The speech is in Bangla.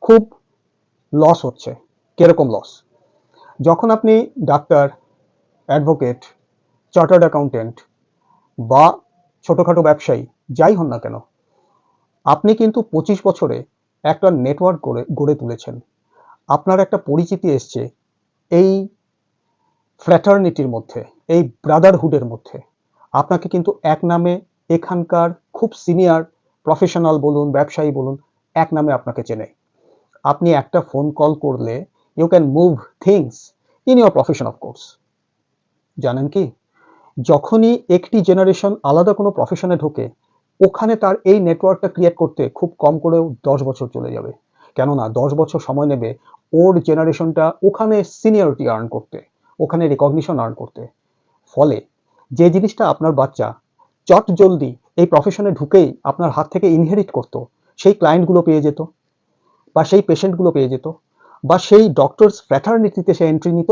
খুব লস হচ্ছে। কিরকম লস? যখন আপনি ডাক্তার, অ্যাডভোকেট, চার্টার্ড অ্যাকাউন্টেন্ট বা ছোটখাটো ব্যবসায়ী যাই হন না কেন, আপনি কিন্তু 25 বছরে একটা নেটওয়ার্ক গড়ে তুলেছেন। আপনার একটা পরিচিতি এসছে এই ফ্র্যাটার্নিটির মধ্যে, এই ব্রাদারহুডের মধ্যে। আপনাকে কিন্তু এক নামে এখানকার খুব সিনিয়র প্রফেশনাল বলুন, ব্যবসায়ী বলুন, এক নামে আপনাকে চেনে। আপনি একটা ফোন কল করলে you can move things in your profession of course. জানেন কি? যখনই একটি জেনারেশন আলাদা কোনো প্রফেশনে ঢোকে, ওখানে তার এই নেটওয়ার্কটা ক্রিয়েট করতে খুব কম করেও 10 বছর চলে যাবে। কেননা 10 বছর সময় নেবে ওর জেনারেশনটা ওখানে সিনিয়রিটি আর্ন করতে, ওখানে রিকগনিশন আর্ন করতে। ফলে যে জিনিসটা আপনার বাচ্চা চট জলদি এই প্রফেশনে ঢুকেই আপনার হাত থেকে ইনহেরিট করতো, সেই ক্লায়েন্টগুলো পেয়ে যেত, বা সেই পেশেন্টগুলো পেয়ে যেত, বা সেই ডক্টরস ফ্র্যাটার্নিটিতে সে এন্ট্রি নিত।